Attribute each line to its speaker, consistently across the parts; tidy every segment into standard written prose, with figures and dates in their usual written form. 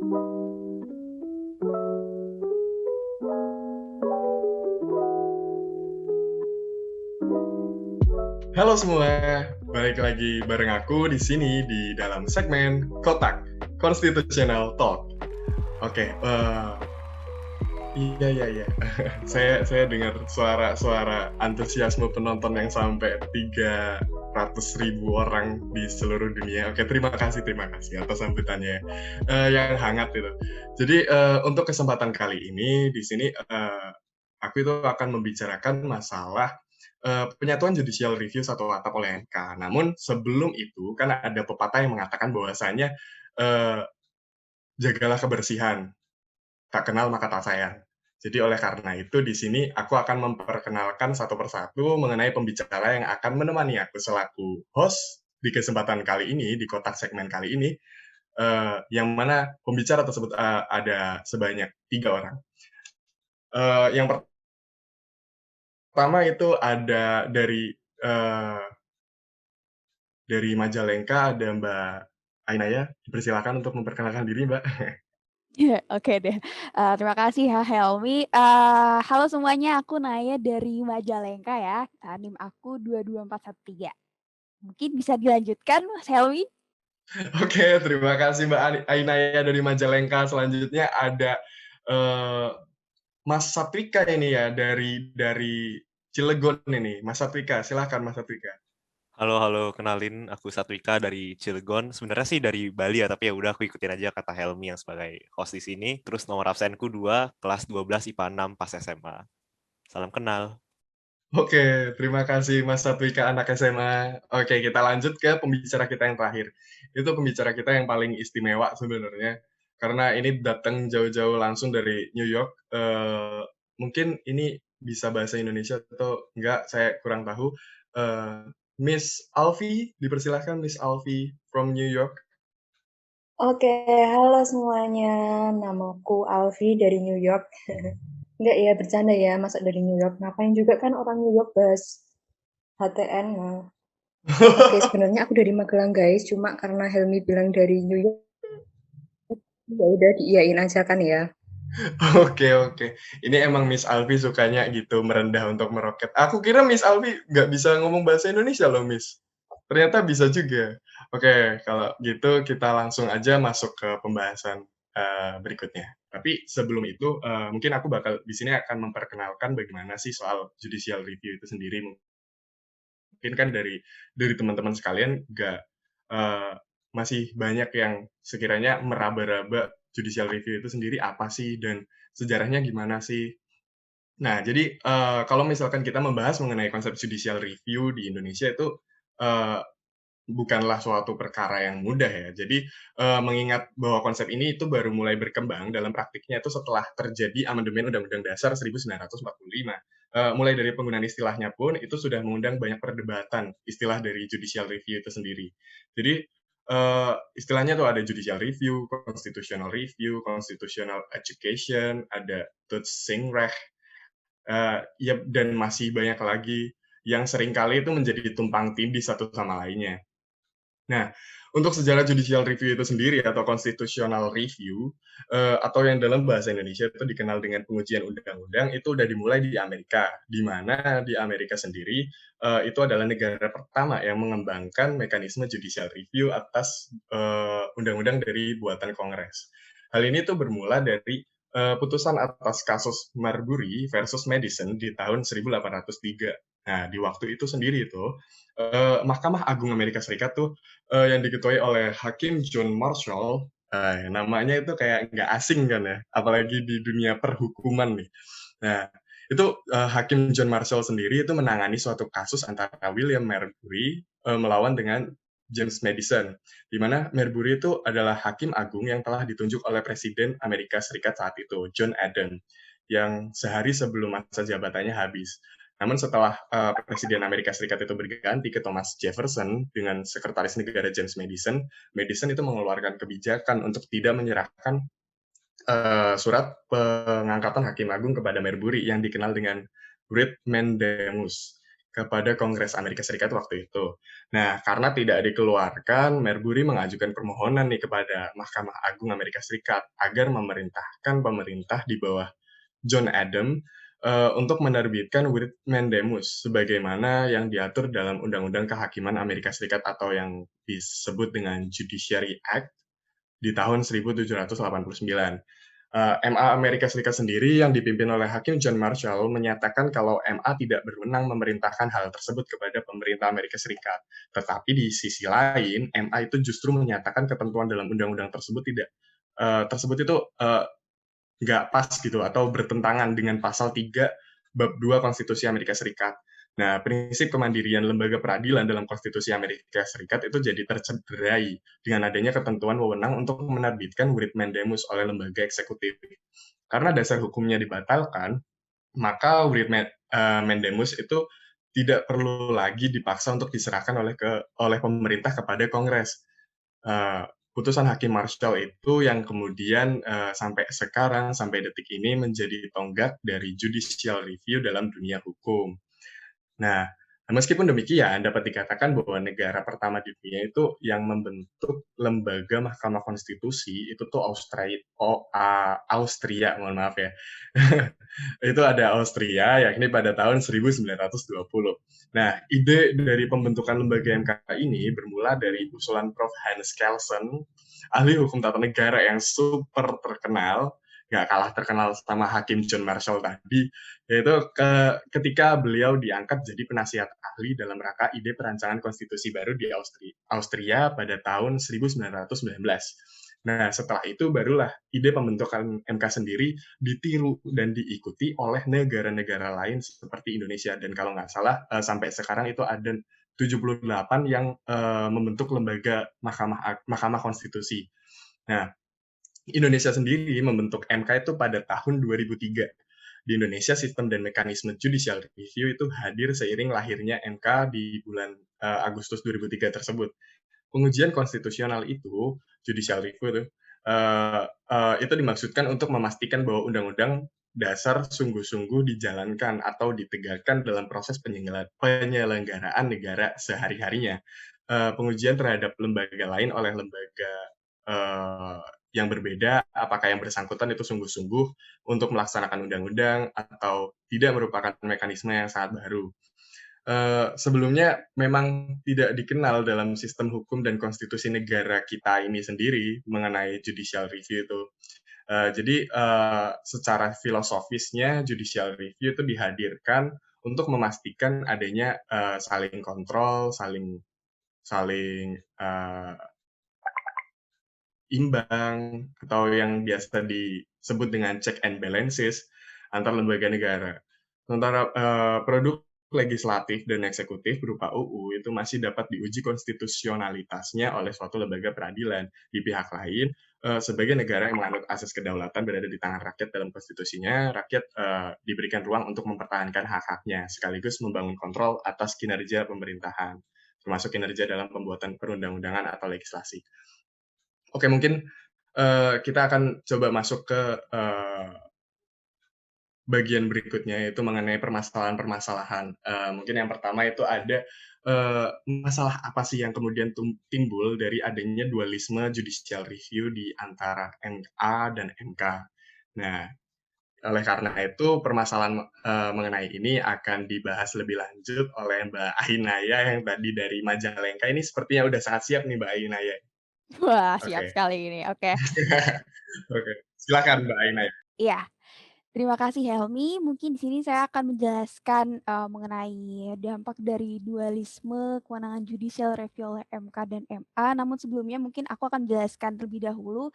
Speaker 1: Halo semua, balik lagi bareng aku di sini di dalam segmen Kotak Constitutional Talk. Oke, iya. Saya dengar suara-suara antusiasme penonton yang sampai 300.000 orang di seluruh dunia. Oke, terima kasih atas sambutannya yang hangat itu. Jadi untuk kesempatan kali ini di sini aku itu akan membicarakan masalah penyatuan judicial review satu atap oleh MK. Namun sebelum itu kan ada pepatah yang mengatakan bahwasanya eh, jagalah kebersihan, tak kenal maka tak sayang. Jadi oleh karena itu di sini aku akan memperkenalkan satu persatu mengenai pembicara yang akan menemani aku selaku host di kesempatan kali ini, di kotak segmen kali ini, yang mana pembicara tersebut ada sebanyak 3 orang. Yang pertama itu ada dari Majalengka ada Mbak Ainaya. Dipersilakan untuk memperkenalkan diri, Mbak.
Speaker 2: Iya, oke deh. Terima kasih ya Helmi. Halo semuanya, aku Naya dari Majalengka ya. NIM aku 22413. Mungkin bisa dilanjutkan Mas Helmi?
Speaker 1: Oke, terima kasih Mbak Ainaya dari Majalengka. Selanjutnya ada eh, Mas Satrika ini ya dari Cilegon ini. Mas Satrika, silahkan Mas Satrika.
Speaker 3: Halo, halo, kenalin aku Satwika dari Cilegon. Sebenarnya sih dari Bali ya, tapi ya udah aku ikutin aja kata Helmi yang sebagai host di sini. Terus nomor absenku 2, kelas 12 IPA 6 pas SMA. Salam kenal.
Speaker 1: Oke, terima kasih Mas Satrika anak SMA. Oke, kita lanjut ke pembicara kita yang terakhir. Itu pembicara kita yang paling istimewa sebenarnya. Karena ini datang jauh-jauh langsung dari New York. Mungkin ini bisa bahasa Indonesia atau enggak, saya kurang tahu. Miss Alfie, dipersilahkan Miss Alfie from New York.
Speaker 4: Oke, halo semuanya. Namaku Alfi dari New York. Enggak ya, bercanda ya, masa dari New York. Ngapain juga kan orang New York bahas HTN. Nah. Oke, sebenarnya aku dari Magelang guys, cuma karena Helmi bilang dari New York, ya udah diiyain aja kan ya.
Speaker 1: Oke. Ini emang Miss Alfie sukanya gitu, merendah untuk meroket. Aku kira Miss Alfie nggak bisa ngomong bahasa Indonesia loh, Miss. Ternyata bisa juga. Oke, kalau gitu kita langsung aja masuk ke pembahasan berikutnya. Tapi sebelum itu, mungkin aku bakal di sini akan memperkenalkan bagaimana sih soal judicial review itu sendiri. Mungkin kan dari teman-teman sekalian nggak masih banyak yang sekiranya meraba-raba judicial review itu sendiri apa sih dan sejarahnya gimana sih. Nah, jadi kalau misalkan kita membahas mengenai konsep judicial review di Indonesia itu eh, bukanlah suatu perkara yang mudah ya. Jadi mengingat bahwa konsep ini itu baru mulai berkembang dalam praktiknya itu setelah terjadi amandemen Undang-Undang Dasar 1945. Mulai dari penggunaan istilahnya pun itu sudah mengundang banyak perdebatan istilah dari judicial review itu sendiri. Jadi istilahnya tuh ada judicial review, constitutional education, ada Toetsenrecht, ya, dan masih banyak lagi yang seringkali itu menjadi tumpang tindih satu sama lainnya. Nah, untuk sejarah judicial review itu sendiri atau constitutional review, atau yang dalam bahasa Indonesia itu dikenal dengan pengujian undang-undang, itu udah dimulai di Amerika, di mana di Amerika sendiri, itu adalah negara pertama yang mengembangkan mekanisme judicial review atas, undang-undang dari buatan Kongres. Hal ini tuh bermula dari, putusan atas kasus Marbury versus Madison di tahun 1803. Nah, di waktu itu sendiri itu, Mahkamah Agung Amerika Serikat tuh yang diketuai oleh Hakim John Marshall. Namanya itu kayak nggak asing kan ya, apalagi di dunia perhukuman nih. Nah, itu Hakim John Marshall sendiri itu menangani suatu kasus antara William Marbury melawan dengan James Madison, di mana Marbury itu adalah hakim agung yang telah ditunjuk oleh Presiden Amerika Serikat saat itu, John Adams, yang sehari sebelum masa jabatannya habis. Namun setelah Presiden Amerika Serikat itu berganti ke Thomas Jefferson dengan Sekretaris Negara James Madison, Madison itu mengeluarkan kebijakan untuk tidak menyerahkan surat pengangkatan Hakim Agung kepada Marbury yang dikenal dengan Writ Mandamus. kepada Kongres Amerika Serikat waktu itu. Nah, karena tidak dikeluarkan, Marbury mengajukan permohonan nih kepada Mahkamah Agung Amerika Serikat agar memerintahkan pemerintah di bawah John Adams untuk menerbitkan writ mandamus sebagaimana yang diatur dalam Undang-Undang Kehakiman Amerika Serikat atau yang disebut dengan Judiciary Act di tahun 1789. MA Amerika Serikat sendiri yang dipimpin oleh Hakim John Marshall menyatakan kalau MA tidak berwenang memerintahkan hal tersebut kepada pemerintah Amerika Serikat. Tetapi di sisi lain, MA itu justru menyatakan ketentuan dalam undang-undang tersebut nggak pas gitu atau bertentangan dengan pasal 3 bab 2 Konstitusi Amerika Serikat. Nah, prinsip kemandirian lembaga peradilan dalam Konstitusi Amerika Serikat itu jadi tercederai dengan adanya ketentuan wewenang untuk menerbitkan writ mandamus oleh lembaga eksekutif. Karena dasar hukumnya dibatalkan, maka writ mandamus itu tidak perlu lagi dipaksa untuk diserahkan oleh pemerintah kepada Kongres. Putusan Hakim Marshall itu yang kemudian sampai sekarang, sampai detik ini menjadi tonggak dari judicial review dalam dunia hukum. Nah, meskipun demikian, dapat dikatakan bahwa negara pertama di dunia itu yang membentuk lembaga Mahkamah Konstitusi itu tuh Austria, mohon maaf ya. Itu ada Austria, yakni pada tahun 1920. Nah, ide dari pembentukan lembaga MK ini bermula dari usulan Prof. Hans Kelsen, ahli hukum tata negara yang super terkenal, nggak kalah terkenal sama Hakim John Marshall tadi, yaitu ketika beliau diangkat jadi penasihat ahli dalam rangka ide perancangan konstitusi baru di Austria pada tahun 1919. Nah, setelah itu barulah ide pembentukan MK sendiri ditiru dan diikuti oleh negara-negara lain seperti Indonesia. Dan kalau nggak salah, sampai sekarang itu ada 78 yang membentuk lembaga Mahkamah Konstitusi. Nah, Indonesia sendiri membentuk MK itu pada tahun 2003. Di Indonesia, sistem dan mekanisme judicial review itu hadir seiring lahirnya MK di bulan Agustus 2003 tersebut. Pengujian konstitusional itu, judicial review itu dimaksudkan untuk memastikan bahwa undang-undang dasar sungguh-sungguh dijalankan atau ditegakkan dalam proses penyelenggaraan negara sehari-harinya. Pengujian terhadap lembaga lain oleh lembaga yang berbeda, apakah yang bersangkutan itu sungguh-sungguh untuk melaksanakan undang-undang atau tidak merupakan mekanisme yang sangat baru. Sebelumnya memang tidak dikenal dalam sistem hukum dan konstitusi negara kita ini sendiri mengenai judicial review itu. Jadi secara filosofisnya judicial review itu dihadirkan untuk memastikan adanya saling kontrol, saling imbang atau yang biasa disebut dengan check and balances antar lembaga negara. Sementara produk legislatif dan eksekutif berupa UU itu masih dapat diuji konstitusionalitasnya oleh suatu lembaga peradilan. Di pihak lain, sebagai negara yang menganut asas kedaulatan berada di tangan rakyat dalam konstitusinya, rakyat diberikan ruang untuk mempertahankan hak-haknya, sekaligus membangun kontrol atas kinerja pemerintahan, termasuk kinerja dalam pembuatan perundang-undangan atau legislasi. Oke, mungkin kita akan coba masuk ke bagian berikutnya, yaitu mengenai permasalahan-permasalahan. Mungkin yang pertama itu ada masalah apa sih yang kemudian timbul dari adanya dualisme judicial review di antara MA dan MK. Nah, oleh karena itu permasalahan mengenai ini akan dibahas lebih lanjut oleh Mbak Ainaya yang tadi dari Majalengka. Ini sepertinya udah sangat siap nih Mbak Ainaya.
Speaker 2: Wah, siap
Speaker 1: Oke.
Speaker 2: sekali ini. Oke.
Speaker 1: Oke, silakan Mbak Ainaya.
Speaker 2: Iya. Terima kasih Helmi. Mungkin di sini saya akan menjelaskan mengenai dampak dari dualisme kewenangan judicial review oleh MK dan MA. Namun sebelumnya mungkin aku akan menjelaskan terlebih dahulu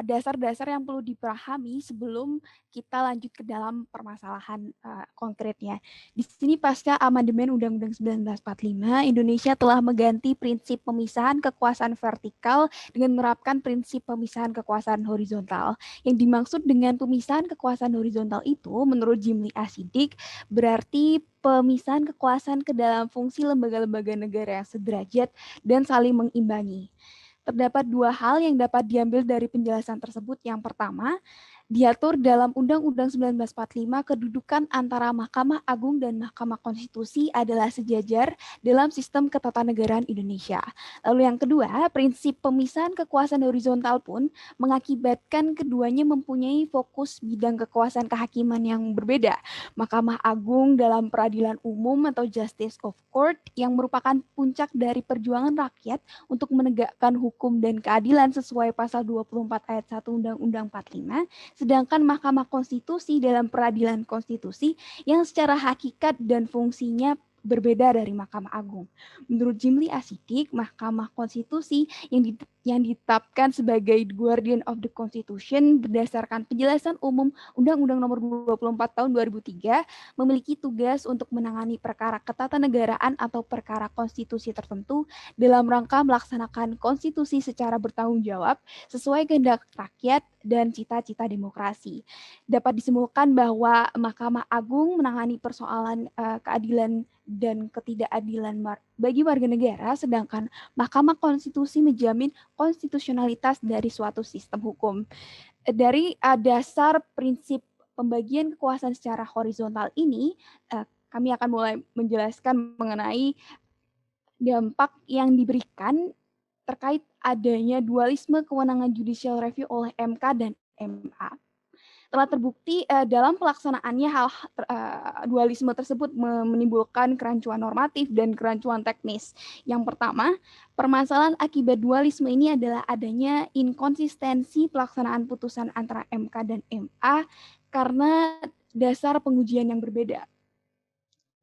Speaker 2: dasar-dasar yang perlu dipahami sebelum kita lanjut ke dalam permasalahan konkretnya. Di sini pasca amandemen Undang-Undang 1945, Indonesia telah mengganti prinsip pemisahan kekuasaan vertikal dengan menerapkan prinsip pemisahan kekuasaan horizontal. Yang dimaksud dengan pemisahan kekuasaan horizontal itu, menurut Jimli Asidik, berarti pemisahan kekuasaan ke dalam fungsi lembaga-lembaga negara yang sederajat dan saling mengimbangi. Terdapat dua hal yang dapat diambil dari penjelasan tersebut. Yang pertama, diatur dalam Undang-Undang 1945 kedudukan antara Mahkamah Agung dan Mahkamah Konstitusi adalah sejajar dalam sistem ketatanegaraan Indonesia. Lalu yang kedua, prinsip pemisahan kekuasaan horizontal pun mengakibatkan keduanya mempunyai fokus bidang kekuasaan kehakiman yang berbeda. Mahkamah Agung dalam peradilan umum atau Justice of Court yang merupakan puncak dari perjuangan rakyat untuk menegakkan hukum dan keadilan sesuai pasal 24 ayat 1 Undang-Undang 45, sedangkan Mahkamah Konstitusi dalam peradilan konstitusi yang secara hakikat dan fungsinya berbeda dari Mahkamah Agung. Menurut Jimli Asidik, Mahkamah Konstitusi yang ditetapkan sebagai Guardian of the Constitution berdasarkan penjelasan umum Undang-Undang Nomor 24 Tahun 2003 memiliki tugas untuk menangani perkara ketatanegaraan atau perkara konstitusi tertentu dalam rangka melaksanakan konstitusi secara bertanggung jawab sesuai kehendak rakyat dan cita-cita demokrasi. Dapat disimpulkan bahwa Mahkamah Agung menangani persoalan keadilan dan ketidakadilan bagi warga negara, sedangkan Mahkamah Konstitusi menjamin konstitusionalitas dari suatu sistem hukum. Dari dasar prinsip pembagian kekuasaan secara horizontal ini, kami akan mulai menjelaskan mengenai dampak yang diberikan terkait adanya dualisme kewenangan judicial review oleh MK dan MA. Telah terbukti dalam pelaksanaannya dualisme tersebut menimbulkan kerancuan normatif dan kerancuan teknis. Yang pertama, permasalahan akibat dualisme ini adalah adanya inkonsistensi pelaksanaan putusan antara MK dan MA karena dasar pengujian yang berbeda.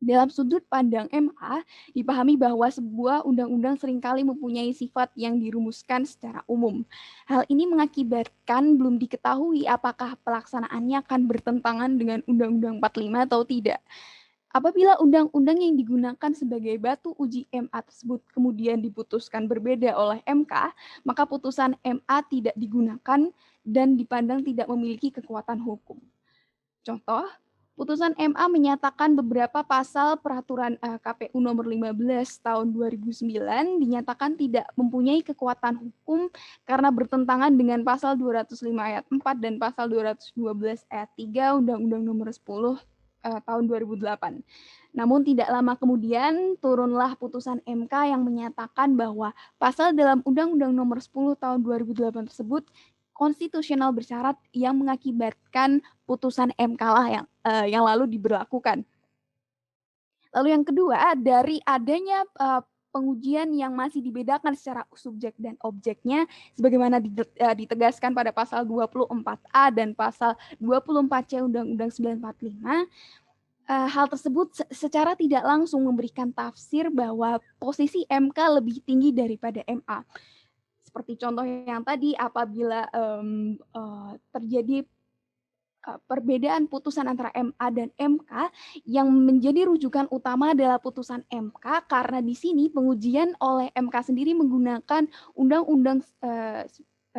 Speaker 2: Dalam sudut pandang MA, dipahami bahwa sebuah undang-undang seringkali mempunyai sifat yang dirumuskan secara umum. Hal ini mengakibatkan belum diketahui apakah pelaksanaannya akan bertentangan dengan Undang-Undang 45 atau tidak. Apabila undang-undang yang digunakan sebagai batu uji MA tersebut kemudian diputuskan berbeda oleh MK, maka putusan MA tidak digunakan dan dipandang tidak memiliki kekuatan hukum. Contoh, putusan MA menyatakan beberapa pasal peraturan KPU nomor 15 tahun 2009 dinyatakan tidak mempunyai kekuatan hukum karena bertentangan dengan pasal 205 ayat 4 dan pasal 212 ayat 3 Undang-Undang nomor 10 tahun 2008. Namun tidak lama kemudian turunlah putusan MK yang menyatakan bahwa pasal dalam Undang-Undang nomor 10 tahun 2008 tersebut konstitusional bersyarat yang mengakibatkan putusan MK lah yang lalu diberlakukan. Lalu yang kedua, dari adanya pengujian yang masih dibedakan secara subjek dan objeknya, sebagaimana ditegaskan pada pasal 24A dan pasal 24C Undang-Undang 945, hal tersebut secara tidak langsung memberikan tafsir bahwa posisi MK lebih tinggi daripada MA. Seperti contoh yang tadi, apabila terjadi perbedaan putusan antara MA dan MK, yang menjadi rujukan utama adalah putusan MK karena di sini pengujian oleh MK sendiri menggunakan Undang-Undang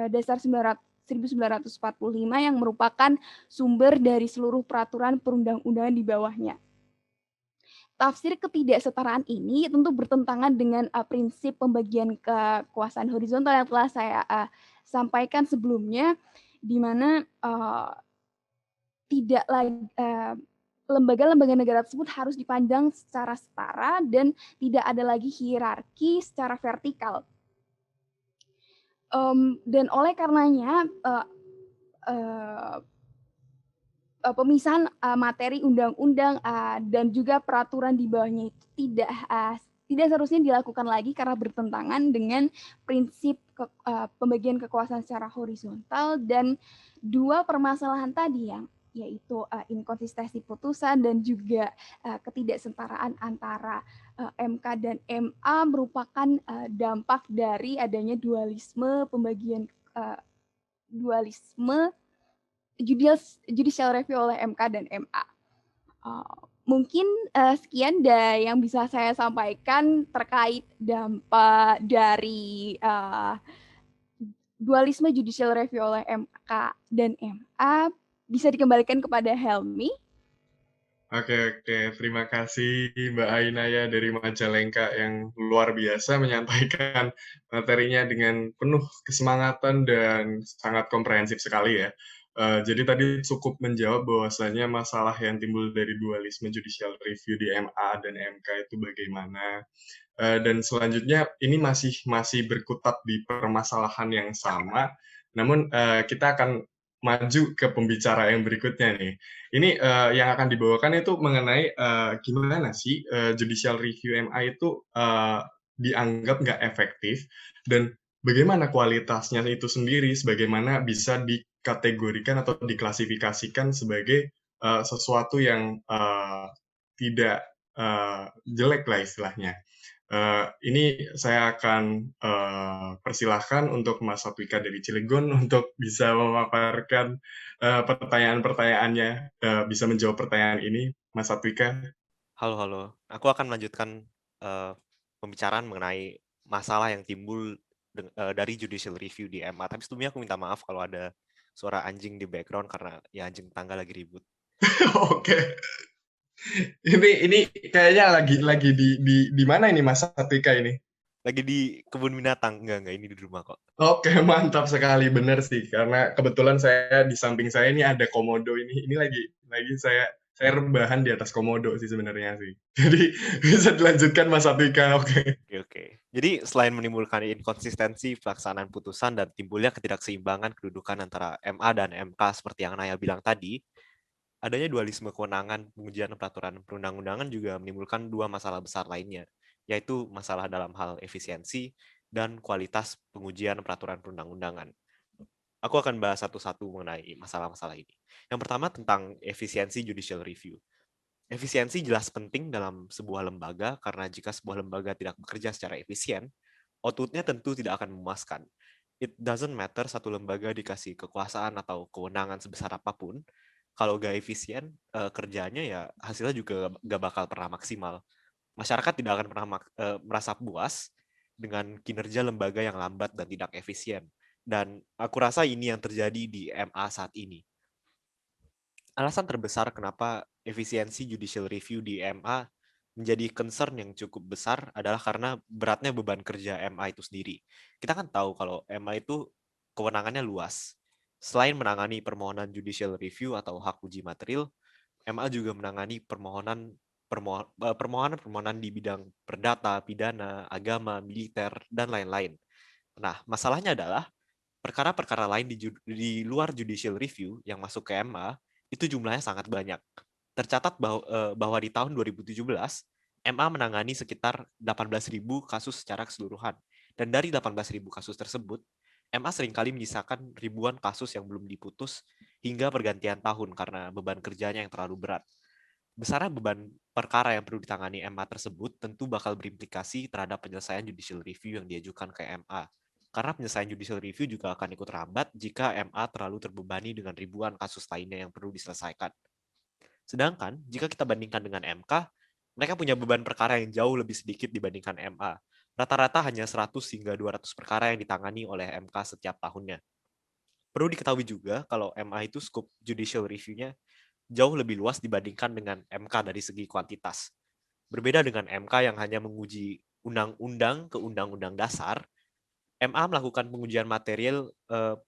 Speaker 2: Dasar 1945 yang merupakan sumber dari seluruh peraturan perundang-undangan di bawahnya. Tafsir ketidaksetaraan ini tentu bertentangan dengan prinsip pembagian kekuasaan horizontal yang telah saya sampaikan sebelumnya, di mana tidak lagi lembaga-lembaga negara tersebut harus dipandang secara setara dan tidak ada lagi hierarki secara vertikal. Dan oleh karenanya pemisahan materi undang-undang dan juga peraturan di bawahnya itu tidak seharusnya dilakukan lagi karena bertentangan dengan prinsip pembagian kekuasaan secara horizontal dan dua permasalahan tadi yaitu inkonsistensi putusan dan juga ketidaksetaraan antara MK dan MA merupakan dampak dari adanya dualisme pembagian dualisme judicial review oleh MK dan MA. Mungkin sekian yang bisa saya sampaikan terkait dampak dari dualisme judicial review oleh MK dan MA. Bisa dikembalikan kepada Helmi.
Speaker 1: Oke, terima kasih Mbak Ainaya dari Majalengka yang luar biasa menyampaikan materinya dengan penuh kesemangatan dan sangat komprehensif sekali ya. Jadi tadi cukup menjawab bahwasanya masalah yang timbul dari dualisme judicial review di MA dan MK itu bagaimana. Dan selanjutnya ini masih berkutat di permasalahan yang sama, namun kita akan maju ke pembicara yang berikutnya nih. Ini yang akan dibawakan itu mengenai gimana sih judicial review MA itu dianggap nggak efektif dan bagaimana kualitasnya itu sendiri, sebagaimana bisa dikategorikan atau diklasifikasikan sebagai sesuatu yang tidak jelek lah istilahnya. Ini saya akan persilahkan untuk Mas Satwika dari Cilegon untuk bisa memaparkan pertanyaan-pertanyaannya, bisa menjawab pertanyaan ini, Mas Satwika.
Speaker 3: Halo, halo. Aku akan melanjutkan pembicaraan mengenai masalah yang timbul dari judicial review di MA. Tapi sebelumnya aku minta maaf kalau ada suara anjing di background karena ya anjing tetangga lagi ribut.
Speaker 1: Oke. Ini kayaknya lagi di mana ini Mas Satwika ini?
Speaker 3: Lagi di kebun binatang. Enggak, ini di rumah kok.
Speaker 1: Oke, mantap sekali, benar sih. Karena kebetulan saya di samping saya ini ada komodo ini. Ini lagi saya rebahan di atas komodo sih sebenarnya sih. Jadi bisa dilanjutkan Mas Satwika. Oke.
Speaker 3: Oke. Jadi selain menimbulkan inkonsistensi pelaksanaan putusan dan timbulnya ketidakseimbangan kedudukan antara MA dan MK seperti yang Naya bilang tadi, adanya dualisme kewenangan pengujian peraturan perundang-undangan juga menimbulkan dua masalah besar lainnya, yaitu masalah dalam hal efisiensi dan kualitas pengujian peraturan perundang-undangan. Aku akan bahas satu-satu mengenai masalah-masalah ini. Yang pertama tentang efisiensi judicial review. Efisiensi jelas penting dalam sebuah lembaga karena jika sebuah lembaga tidak bekerja secara efisien, output-nya tentu tidak akan memuaskan. It doesn't matter satu lembaga dikasih kekuasaan atau kewenangan sebesar apapun, kalau gak efisien kerjanya ya hasilnya juga gak bakal pernah maksimal. Masyarakat tidak akan pernah merasa puas dengan kinerja lembaga yang lambat dan tidak efisien. Dan aku rasa ini yang terjadi di MA saat ini. Alasan terbesar kenapa efisiensi judicial review di MA menjadi concern yang cukup besar adalah karena beratnya beban kerja MA itu sendiri. Kita kan tahu kalau MA itu kewenangannya luas. Selain menangani permohonan judicial review atau hak uji material, MA juga menangani permohonan di bidang perdata, pidana, agama, militer, dan lain-lain. Nah, masalahnya adalah perkara-perkara lain di luar judicial review yang masuk ke MA itu jumlahnya sangat banyak. Tercatat bahwa di tahun 2017, MA menangani sekitar 18.000 kasus secara keseluruhan. Dan dari 18.000 kasus tersebut, MA seringkali menyisakan ribuan kasus yang belum diputus hingga pergantian tahun karena beban kerjanya yang terlalu berat. Besarnya beban perkara yang perlu ditangani MA tersebut tentu bakal berimplikasi terhadap penyelesaian judicial review yang diajukan ke MA. Karena penyelesaian judicial review juga akan ikut rambat jika MA terlalu terbebani dengan ribuan kasus lainnya yang perlu diselesaikan. Sedangkan, jika kita bandingkan dengan MK, mereka punya beban perkara yang jauh lebih sedikit dibandingkan MA. Rata-rata hanya 100 hingga 200 perkara yang ditangani oleh MK setiap tahunnya. Perlu diketahui juga kalau MA itu scope judicial review-nya jauh lebih luas dibandingkan dengan MK dari segi kuantitas. Berbeda dengan MK yang hanya menguji undang-undang ke undang-undang dasar, MA melakukan pengujian material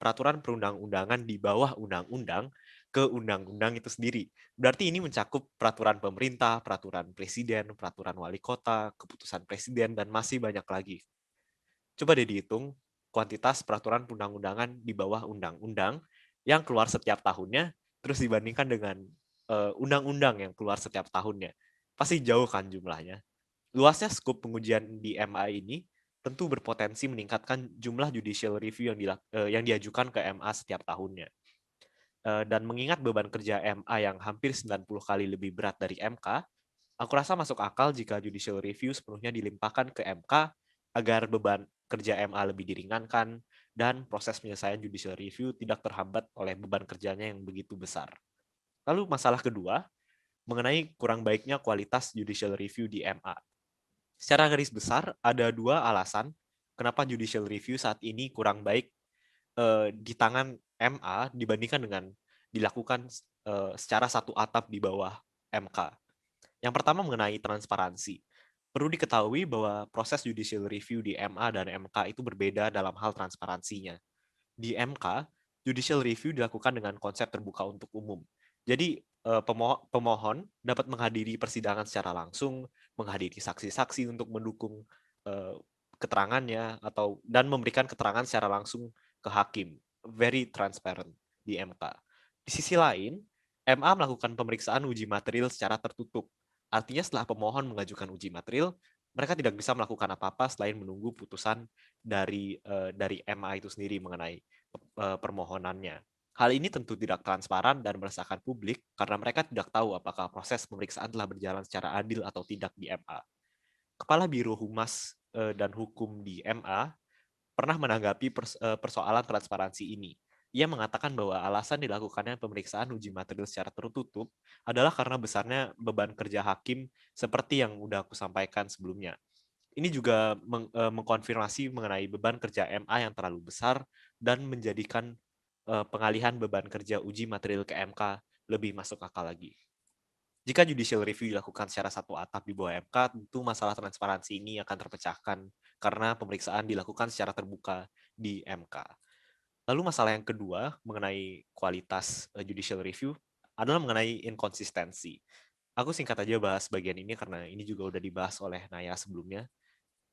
Speaker 3: peraturan perundang-undangan di bawah undang-undang ke undang-undang itu sendiri. Berarti ini mencakup peraturan pemerintah, peraturan presiden, peraturan wali kota, keputusan presiden, dan masih banyak lagi. Coba deh dihitung kuantitas peraturan perundang-undangan di bawah undang-undang yang keluar setiap tahunnya, terus dibandingkan dengan undang-undang yang keluar setiap tahunnya. Pasti jauh kan jumlahnya. Luasnya skop pengujian di MA ini tentu berpotensi meningkatkan jumlah judicial review yang diajukan ke MA setiap tahunnya. Dan mengingat beban kerja MA yang hampir 90 kali lebih berat dari MK, aku rasa masuk akal jika judicial review sepenuhnya dilimpahkan ke MK agar beban kerja MA lebih diringankan dan proses penyelesaian judicial review tidak terhambat oleh beban kerjanya yang begitu besar. Lalu masalah kedua, mengenai kurang baiknya kualitas judicial review di MA. Secara garis besar, ada dua alasan kenapa judicial review saat ini kurang baik di tangan MA dibandingkan dengan dilakukan secara satu atap di bawah MK. Yang pertama mengenai transparansi. Perlu diketahui bahwa proses judicial review di MA dan MK itu berbeda dalam hal transparansinya. Di MK, judicial review dilakukan dengan konsep terbuka untuk umum. Jadi pemohon dapat menghadiri persidangan secara langsung, menghadiri saksi-saksi untuk mendukung keterangannya dan memberikan keterangan secara langsung ke hakim. Very transparent di MK. Di sisi lain, MA melakukan pemeriksaan uji material secara tertutup. Artinya setelah pemohon mengajukan uji material, mereka tidak bisa melakukan apa-apa selain menunggu putusan dari MA itu sendiri mengenai permohonannya. Hal ini tentu tidak transparan dan meresahkan publik karena mereka tidak tahu apakah proses pemeriksaan telah berjalan secara adil atau tidak di MA. Kepala Biro Humas dan Hukum di MA pernah menanggapi persoalan transparansi ini. Ia mengatakan bahwa alasan dilakukannya pemeriksaan uji material secara tertutup adalah karena besarnya beban kerja hakim seperti yang sudah aku sampaikan sebelumnya. Ini juga mengkonfirmasi mengenai beban kerja MA yang terlalu besar dan menjadikan pengalihan beban kerja uji material ke MK lebih masuk akal lagi. Jika judicial review dilakukan secara satu atap di bawah MK, tentu masalah transparansi ini akan terpecahkan karena pemeriksaan dilakukan secara terbuka di MK. Lalu masalah yang kedua mengenai kualitas judicial review adalah mengenai inkonsistensi. Aku singkat aja bahas bagian ini karena ini juga udah dibahas oleh Naya sebelumnya.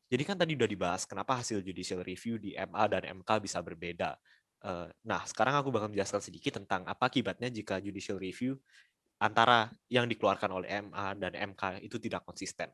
Speaker 3: Jadi kan tadi udah dibahas kenapa hasil judicial review di MA dan MK bisa berbeda. Nah, sekarang aku bakal menjelaskan sedikit tentang apa akibatnya jika judicial review antara yang dikeluarkan oleh MA dan MK itu tidak konsisten.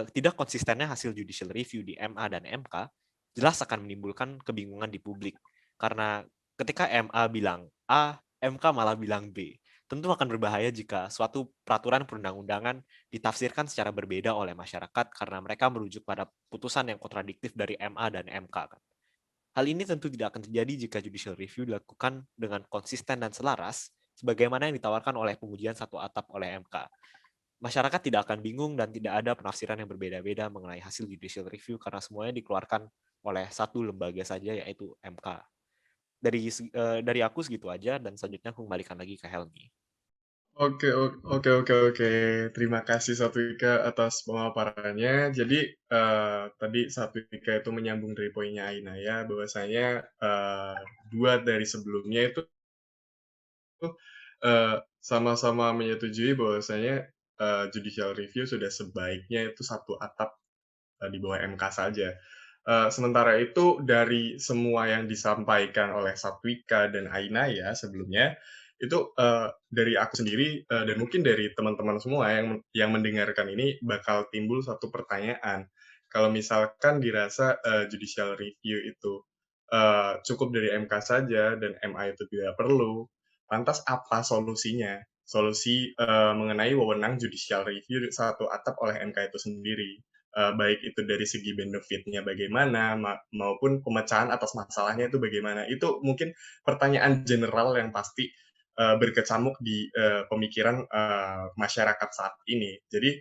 Speaker 3: Tidak konsistennya hasil judicial review di MA dan MK jelas akan menimbulkan kebingungan di publik. Karena ketika MA bilang A, MK malah bilang B. Tentu akan berbahaya jika suatu peraturan perundang-undangan ditafsirkan secara berbeda oleh masyarakat karena mereka merujuk pada putusan yang kontradiktif dari MA dan MK. Hal ini tentu tidak akan terjadi jika judicial review dilakukan dengan konsisten dan selaras, sebagaimana yang ditawarkan oleh pengujian satu atap oleh MK. Masyarakat tidak akan bingung dan tidak ada penafsiran yang berbeda-beda mengenai hasil judicial review karena semuanya dikeluarkan oleh satu lembaga saja, yaitu MK. Dari aku segitu aja, dan selanjutnya aku kembalikan lagi ke Helmi.
Speaker 1: Oke. Terima kasih Satwika atas pemaparannya. Jadi tadi Satwika itu menyambung dari poinnya Ainaya bahwasanya dua dari sebelumnya itu sama-sama menyetujui bahwasanya judicial review sudah sebaiknya itu satu atap di bawah MK saja. Sementara itu dari semua yang disampaikan oleh Satwika dan Ainaya sebelumnya, itu dari aku sendiri dan mungkin dari teman-teman semua yang mendengarkan ini bakal timbul satu pertanyaan. Kalau misalkan dirasa judicial review itu cukup dari MK saja dan MA itu tidak perlu, lantas apa solusinya? Solusi mengenai wewenang judicial review satu atap oleh MK itu sendiri. Baik itu dari segi benefitnya bagaimana maupun pemecahan atas masalahnya itu bagaimana. Itu mungkin pertanyaan general yang pasti berkecamuk di pemikiran masyarakat saat ini. Jadi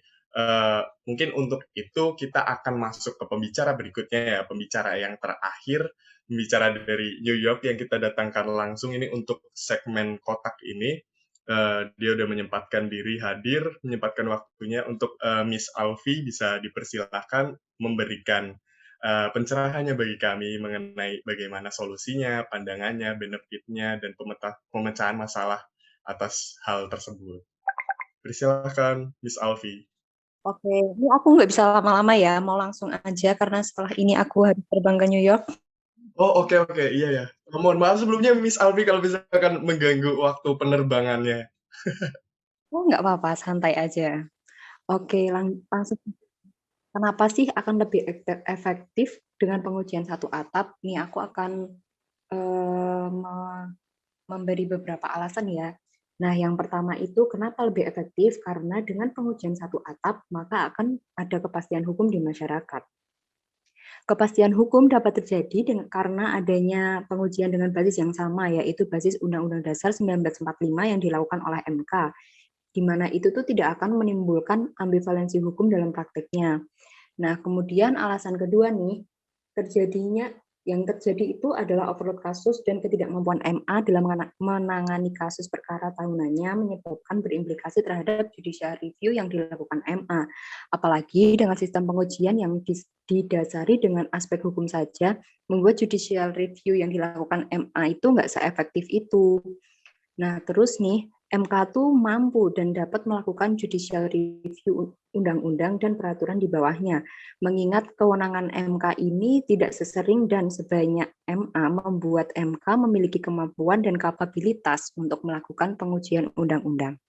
Speaker 1: mungkin untuk itu kita akan masuk ke pembicara berikutnya ya, pembicara yang terakhir, pembicara dari New York yang kita datangkan langsung ini untuk segmen kotak ini. Dia udah menyempatkan diri hadir, menyempatkan waktunya untuk Miss Alfi bisa dipersilahkan memberikan pencerahannya bagi kami mengenai bagaimana solusinya, pandangannya, benefitnya, dan pemecahan masalah atas hal tersebut. Persilahkan, Miss Alfi.
Speaker 4: Oke, ini aku nggak bisa lama-lama ya, mau langsung aja karena setelah ini aku harus terbang ke New York.
Speaker 1: Oh, oke, iya ya. Mohon maaf sebelumnya Miss Alfi kalau misalkan mengganggu waktu penerbangannya.
Speaker 4: Oh, nggak apa-apa, santai aja. Oke, langsung. Kenapa sih akan lebih efektif dengan pengujian satu atap? Ini aku akan memberi beberapa alasan ya. Nah, yang pertama itu kenapa lebih efektif? Karena dengan pengujian satu atap, maka akan ada kepastian hukum di masyarakat. Kepastian hukum dapat terjadi karena adanya pengujian dengan basis yang sama, yaitu basis Undang-Undang Dasar 1945 yang dilakukan oleh MK, di mana itu tuh tidak akan menimbulkan ambivalensi hukum dalam prakteknya. Nah, kemudian alasan kedua nih, terjadinya Yang terjadi itu adalah overload kasus dan ketidakmampuan MA dalam menangani kasus perkara tahunannya menyebabkan berimplikasi terhadap judicial review yang dilakukan MA. Apalagi dengan sistem pengujian yang didasari dengan aspek hukum saja, membuat judicial review yang dilakukan MA itu nggak seefektif itu. Nah, terus nih, MK tuh mampu dan dapat melakukan judicial review undang-undang dan peraturan di bawahnya. Mengingat kewenangan MK ini tidak sesering dan sebanyak MA, membuat MK memiliki kemampuan dan kapabilitas untuk melakukan pengujian undang-undang.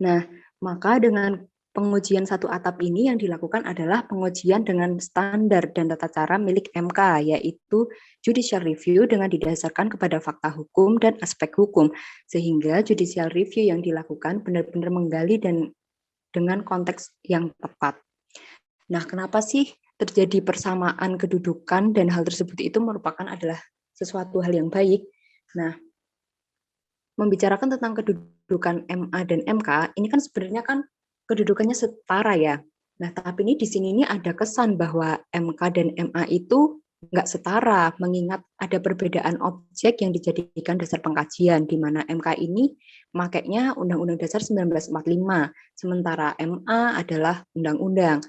Speaker 4: Nah, maka dengan pengujian satu atap ini yang dilakukan adalah pengujian dengan standar dan tata cara milik MK, yaitu judicial review dengan didasarkan kepada fakta hukum dan aspek hukum, sehingga judicial review yang dilakukan benar-benar menggali dan dengan konteks yang tepat. Nah, kenapa sih terjadi persamaan kedudukan dan hal tersebut itu merupakan adalah sesuatu hal yang baik? Nah, membicarakan tentang kedudukan MA dan MK, ini kan sebenarnya kan kedudukannya setara ya. Nah, tapi ini di sini ini ada kesan bahwa MK dan MA itu nggak setara, mengingat ada perbedaan objek yang dijadikan dasar pengkajian, di mana MK ini makainya Undang-Undang Dasar 1945, sementara MA adalah undang-undang.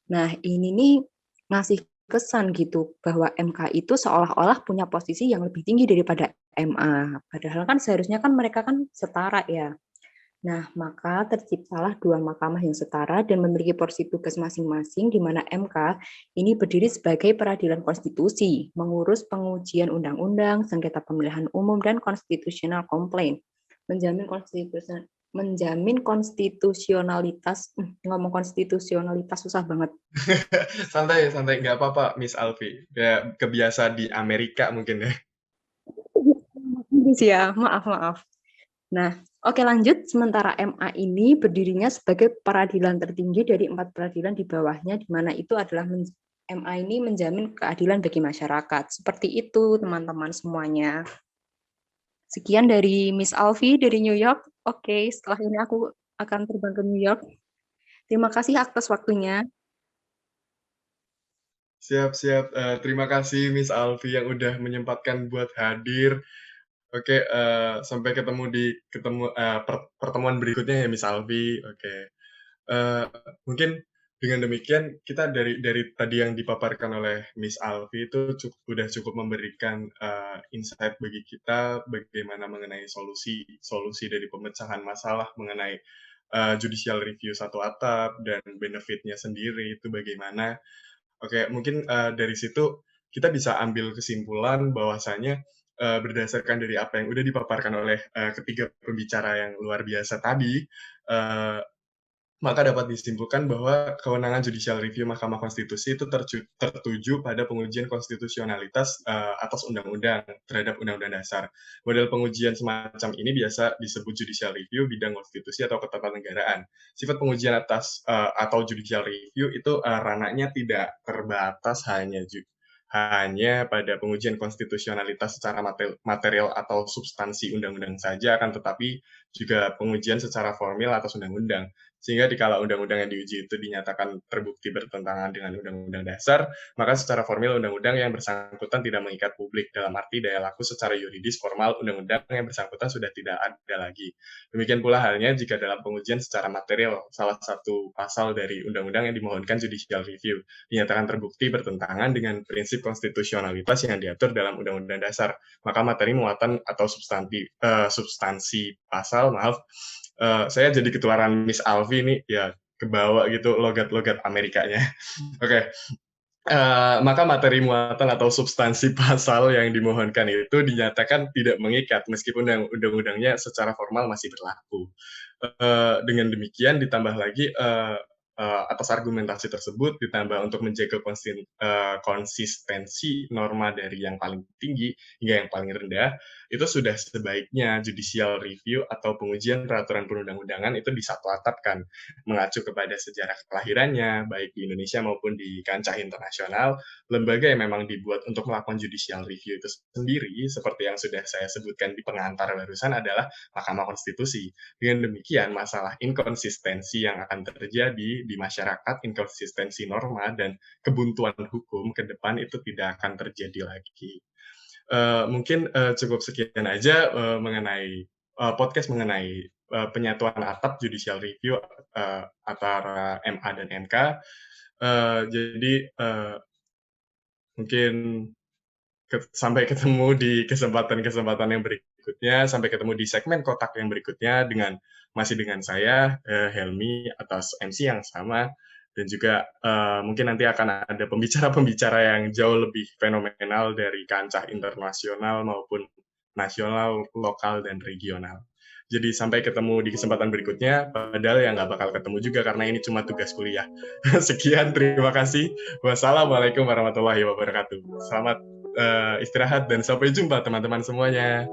Speaker 4: Nah, ini nih ngasih kesan gitu bahwa MK itu seolah-olah punya posisi yang lebih tinggi daripada MA. Padahal kan seharusnya kan mereka kan setara ya. Nah, maka terciptalah dua mahkamah yang setara dan memiliki porsi tugas masing-masing, di mana MK ini berdiri sebagai peradilan konstitusi, mengurus pengujian undang-undang, sengketa pemilihan umum, dan constitutional complaint, menjamin konstitusionalitas. Ngomong konstitusionalitas susah banget.
Speaker 1: Santai, nggak apa-apa, Miss Alfi. Ya, kebiasa di Amerika mungkin ya.
Speaker 4: Ya, maaf. Nah, oke lanjut. Sementara MA ini berdirinya sebagai peradilan tertinggi dari 4 peradilan di bawahnya, di mana itu adalah MA ini menjamin keadilan bagi masyarakat. Seperti itu, teman-teman semuanya. Sekian dari Miss Alfi dari New York. Oke, setelah ini aku akan terbang ke New York. Terima kasih atas waktunya.
Speaker 1: Siap. Terima kasih Miss Alfi yang udah menyempatkan buat hadir. Oke, sampai ketemu di pertemuan berikutnya ya Miss Alfi. Oke. Mungkin dengan demikian kita dari tadi yang dipaparkan oleh Miss Alfi itu udah cukup memberikan insight bagi kita bagaimana mengenai solusi dari pemecahan masalah mengenai judicial review satu atap dan benefitnya sendiri itu bagaimana. Oke, mungkin dari situ kita bisa ambil kesimpulan bahwasanya berdasarkan dari apa yang udah dipaparkan oleh ketiga pembicara yang luar biasa tadi, maka dapat disimpulkan bahwa kewenangan judicial review Mahkamah Konstitusi itu tertuju pada pengujian konstitusionalitas atas undang-undang terhadap undang-undang dasar. Model pengujian semacam ini biasa disebut judicial review bidang konstitusi atau ketatanegaraan. Sifat pengujian atas atau judicial review itu ranahnya tidak terbatas hanya pada pengujian konstitusionalitas secara material atau substansi undang-undang saja, akan tetapi juga pengujian secara formil atas undang-undang. Sehingga dikala undang-undang yang diuji itu dinyatakan terbukti bertentangan dengan undang-undang dasar, maka secara formil undang-undang yang bersangkutan tidak mengikat publik, dalam arti daya laku secara yuridis formal undang-undang yang bersangkutan sudah tidak ada lagi. Demikian pula halnya jika dalam pengujian secara material, salah satu pasal dari undang-undang yang dimohonkan judicial review dinyatakan terbukti bertentangan dengan prinsip konstitusionalitas yang diatur dalam undang-undang dasar, maka materi muatan atau substansi pasal, saya jadi ketularan Miss Alfi nih, ya kebawa gitu logat-logat Amerikanya. Oke. Maka materi muatan atau substansi pasal yang dimohonkan itu dinyatakan tidak mengikat meskipun undang-undangnya secara formal masih berlaku. Dengan demikian ditambah lagi atas argumentasi tersebut ditambah untuk menjaga konsistensi norma dari yang paling tinggi hingga yang paling rendah, itu sudah sebaiknya judicial review atau pengujian peraturan perundang-undangan itu disatu atapkan, mengacu kepada sejarah kelahirannya baik di Indonesia maupun di kancah internasional. Lembaga yang memang dibuat untuk melakukan judicial review itu sendiri seperti yang sudah saya sebutkan di pengantar barusan adalah Mahkamah Konstitusi. Dengan demikian masalah inkonsistensi yang akan terjadi di masyarakat, inkonsistensi norma dan kebuntuan hukum ke depan itu tidak akan terjadi lagi. Mungkin cukup sekian aja mengenai podcast mengenai penyatuan atap judicial review antara MA dan MK. Jadi mungkin sampai ketemu di kesempatan-kesempatan yang berikutnya, sampai ketemu di segmen kotak yang berikutnya masih dengan saya Helmi atas MC yang sama, dan juga mungkin nanti akan ada pembicara-pembicara yang jauh lebih fenomenal dari kancah internasional maupun nasional, lokal, dan regional. Jadi sampai ketemu di kesempatan berikutnya, padahal ya nggak bakal ketemu juga karena ini cuma tugas kuliah. Sekian, terima kasih. Wassalamualaikum warahmatullahi wabarakatuh. Selamat istirahat dan sampai jumpa teman-teman semuanya.